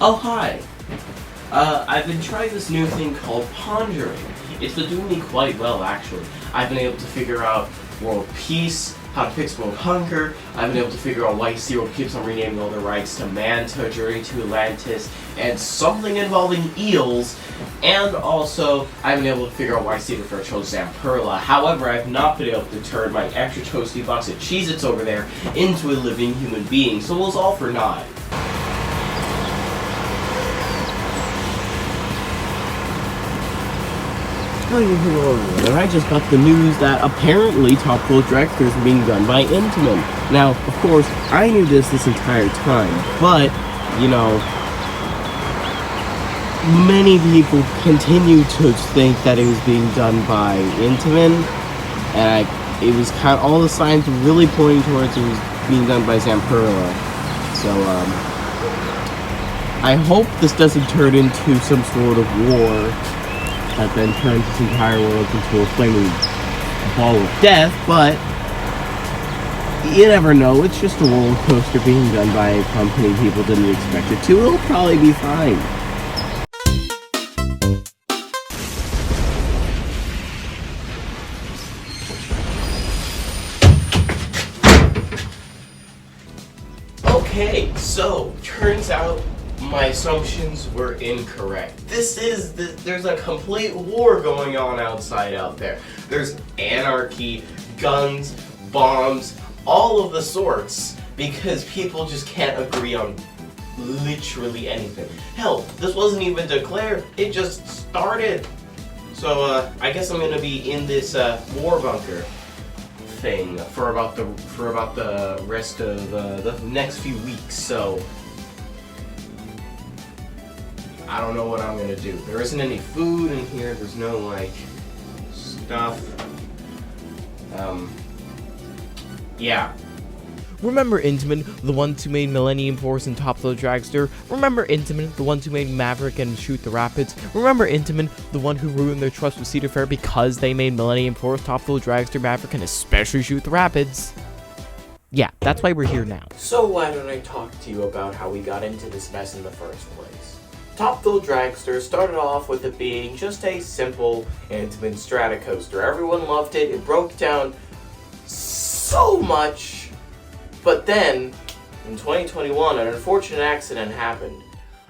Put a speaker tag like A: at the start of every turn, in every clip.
A: Oh, hi! I've been trying this new thing called pondering. It's been doing me quite well, actually. I've been able to figure out world peace, how to fix world hunger. I've been able to figure out why Zero keeps on renaming all the rights to Manta, Journey to Atlantis, and something involving eels. And also, I've been able to figure out why Cedar chose Zamperla. However, I've not been able to turn my extra toasty box of Cheez-Its over there into a living human being, so it was all for naught. And I just got the news that apparently Thrill Dragster is being done by Intamin. Now, of course, I knew this entire time, but, you know, many people continue to think that it was being done by Intamin, and it was kind of, all the signs were really pointing towards it was being done by Zamperla. So, I hope this doesn't turn into some sort of war that then turns this entire world into a flaming ball of death, but you never know. It's just a roller coaster being done by a company people didn't expect it to. It'll probably be fine. Okay, so turns out my assumptions were incorrect. There's a complete war going on outside out there. There's anarchy, guns, bombs, all of the sorts, because people just can't agree on literally anything. Hell, this wasn't even declared, it just started. So, I guess I'm gonna be in this, war bunker thing for about the rest of, the next few weeks, so I don't know what I'm gonna do. There isn't any food in here, there's no, like, stuff. Yeah.
B: Remember Intamin, the ones who made Millennium Force and Thrill Dragster? Remember Intamin, the ones who made Maverick and Shoot the Rapids? Remember Intamin, the one who ruined their trust with Cedar Fair because they made Millennium Force, Thrill Dragster, Maverick, and especially Shoot the Rapids? Yeah, that's why we're here now.
A: So why don't I talk to you about how we got into this mess in the first place? Thrill Dragster started off with it being just a simple Intamin Stratocoaster. Everyone loved it, it broke down so much, but then, in 2021, an unfortunate accident happened.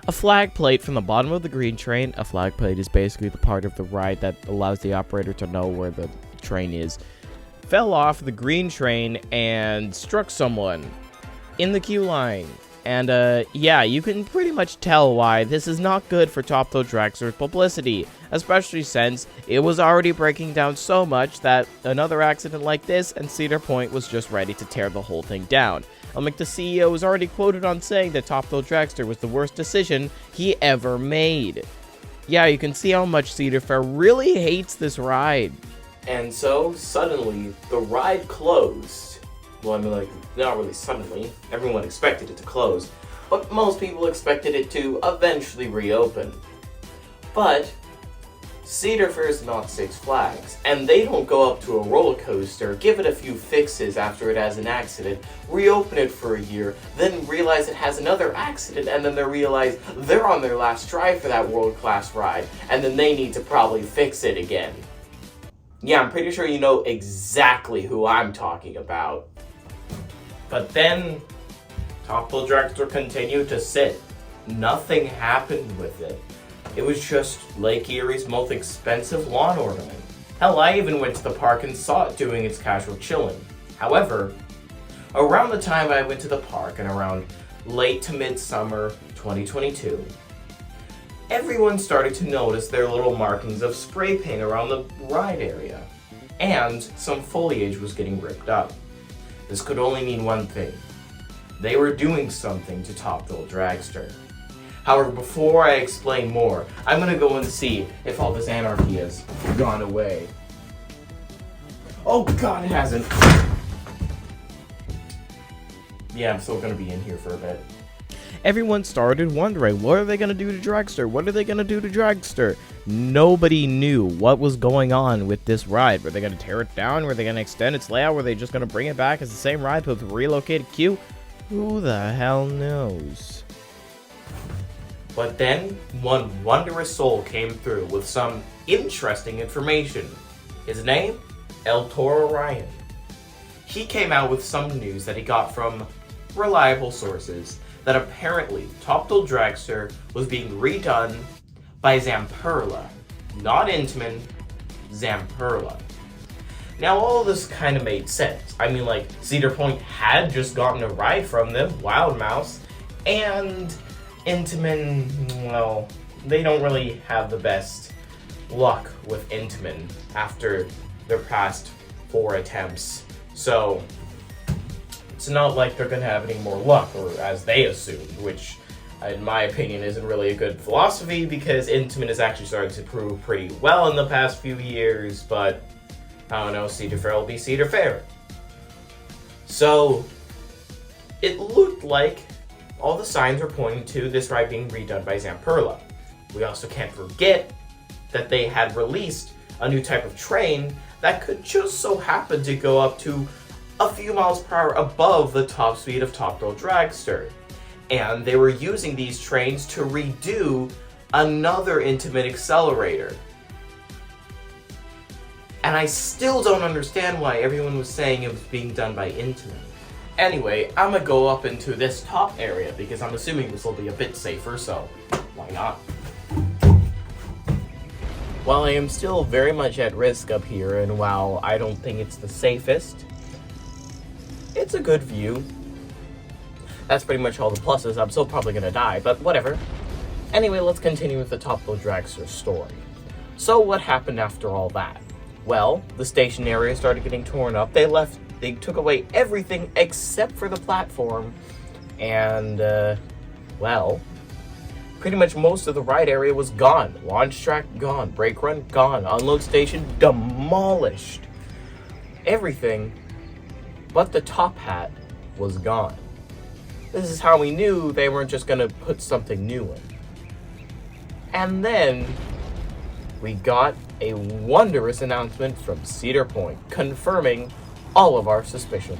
B: A flag plate from the bottom of the green train, a flag plate is basically the part of the ride that allows the operator to know where the train is, fell off the green train and struck someone in the queue line. And, yeah, you can pretty much tell why this is not good for Thrill Dragster's publicity, especially since it was already breaking down so much that another accident like this and Cedar Point was just ready to tear the whole thing down. Like, the CEO was already quoted on saying that Thrill Dragster was the worst decision he ever made. Yeah, you can see how much Cedar Fair really hates this ride.
A: And so, suddenly, the ride closed. Well, I mean, like, not really suddenly. Everyone expected it to close, but most people expected it to eventually reopen. But Cedar Fair is not Six Flags, and they don't go up to a roller coaster, give it a few fixes after it has an accident, reopen it for a year, then realize it has another accident, and then they realize they're on their last try for that world-class ride, and then they need to probably fix it again. Yeah, I'm pretty sure you know exactly who I'm talking about. But then, Thrill Dragster continued to sit. Nothing happened with it. It was just Lake Erie's most expensive lawn ornament. Hell, I even went to the park and saw it doing its casual chilling. However, around the time I went to the park and around late to midsummer 2022, everyone started to notice their little markings of spray paint around the ride area, and some foliage was getting ripped up. This could only mean one thing. They were doing something to Thrill Dragster. However, before I explain more, I'm gonna go and see if all this anarchy has gone away. Oh god, it hasn't. Yeah, I'm still gonna be in here for a bit.
B: Everyone started wondering, what are they going to do to Dragster? What are they going to do to Dragster? Nobody knew what was going on with this ride. Were they going to tear it down? Were they going to extend its layout? Were they just going to bring it back as the same ride with a relocated queue? Who the hell knows?
A: But then, one wondrous soul came through with some interesting information. His name? El Toro Ryan. He came out with some news that he got from reliable sources that apparently Top Thrill Dragster was being redone by Zamperla. Not Intamin, Zamperla. Now all this kind of made sense. I mean, like, Cedar Point had just gotten a ride from them, Wild Mouse, and Intamin, well, they don't really have the best luck with Intamin after their past 4 attempts. So, it's not like they're going to have any more luck, or as they assumed, which, in my opinion, isn't really a good philosophy, because Intamin has actually started to prove pretty well in the past few years, but, I don't know, Cedar Fair will be Cedar Fair. So, it looked like all the signs were pointing to this ride being redone by Zamperla. We also can't forget that they had released a new type of train that could just so happen to go up to a few miles per hour above the top speed of Top Thrill Dragster. And they were using these trains to redo another Intamin accelerator. And I still don't understand why everyone was saying it was being done by Intamin. Anyway, I'm gonna go up into this top area because I'm assuming this will be a bit safer, so why not? While I am still very much at risk up here, and while I don't think it's the safest, it's a good view. That's pretty much all the pluses. I'm still probably gonna die, but whatever. Anyway, let's continue with the Top Thrill Dragster story. So what happened after all that? Well, the station area started getting torn up. They took away everything except for the platform. And, well, pretty much most of the ride area was gone. Launch track gone. Brake run gone. Unload station demolished. Everything but the top hat was gone. This is how we knew they weren't just gonna put something new in. And then we got a wondrous announcement from Cedar Point, confirming all of our suspicions.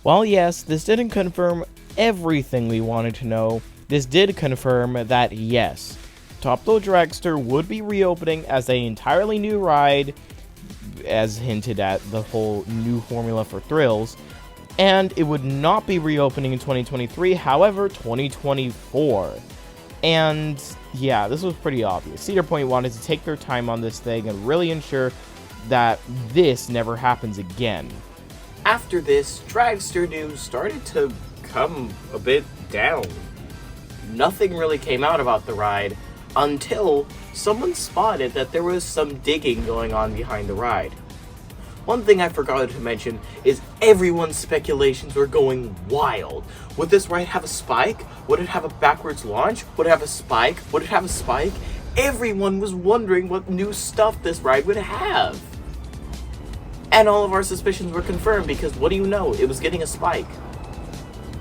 B: While yes, this didn't confirm everything we wanted to know, this did confirm that yes, Top Thrill Dragster would be reopening as an entirely new ride, as hinted at the whole new formula for thrills, and it would not be reopening in 2023, however, 2024. And yeah, this was pretty obvious. Cedar Point wanted to take their time on this thing and really ensure that this never happens again. After this, Dragster news started to come a bit down. Nothing really came out about the ride until someone spotted that there was some digging going on behind the ride. One thing I forgot to mention is everyone's speculations were going wild. Would this ride have a spike? Would it have a backwards launch? Would it have a spike? Would it have a spike? Everyone was wondering what new stuff this ride would have. And all of our suspicions were confirmed because what do you know? It was getting a spike.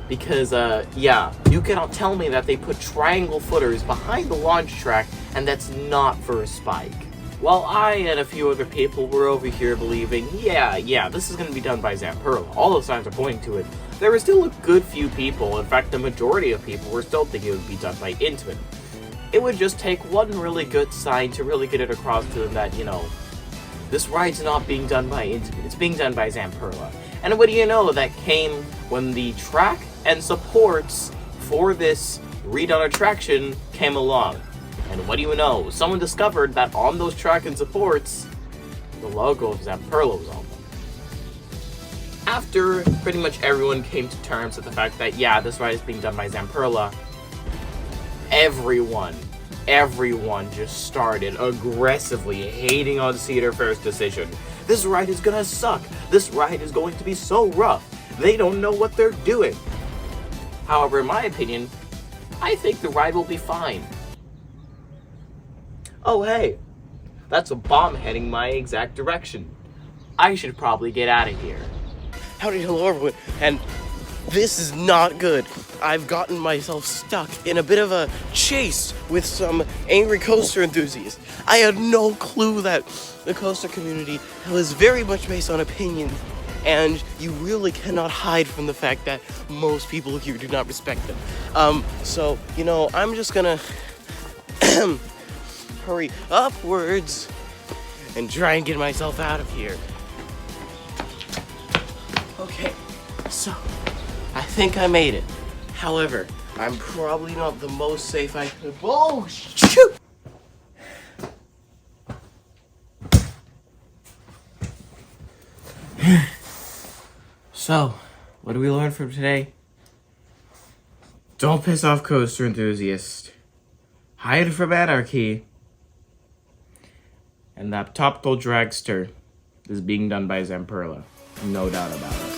B: Because, yeah, you cannot tell me that they put triangle footers behind the launch track and that's not for a spike. While I and a few other people were over here believing, yeah, this is going to be done by Zamperla. All the signs are pointing to it. There were still a good few people, in fact the majority of people were still thinking it would be done by Intamin. It would just take one really good sign to really get it across to them that, you know, this ride's not being done by Intamin, it's being done by Zamperla. And what do you know, that came when the track and supports for this redone attraction came along. And what do you know, someone discovered that on those track and supports, the logo of Zamperla was on them. After pretty much everyone came to terms with the fact that, yeah, this ride is being done by Zamperla, everyone just started aggressively hating on Cedar Fair's decision. This ride is gonna suck. This ride is going to be so rough. They don't know what they're doing. However, in my opinion, I think the ride will be fine. Oh hey, that's a bomb heading my exact direction. I should probably get out of here.
C: Howdy, hello everyone, and this is not good. I've gotten myself stuck in a bit of a chase with some angry coaster enthusiasts. I had no clue that the coaster community was very much based on opinions, and you really cannot hide from the fact that most people here do not respect them. So, you know, I'm just gonna hurry upwards and try and get myself out of here. Okay, so I think I made it. However, I'm probably not the most safe I could. Oh, shoot!
B: So, what do we learn from today? Don't piss off coaster enthusiasts. Hide from anarchy. And that Thrill Dragster is being done by Zamperla. No doubt about it.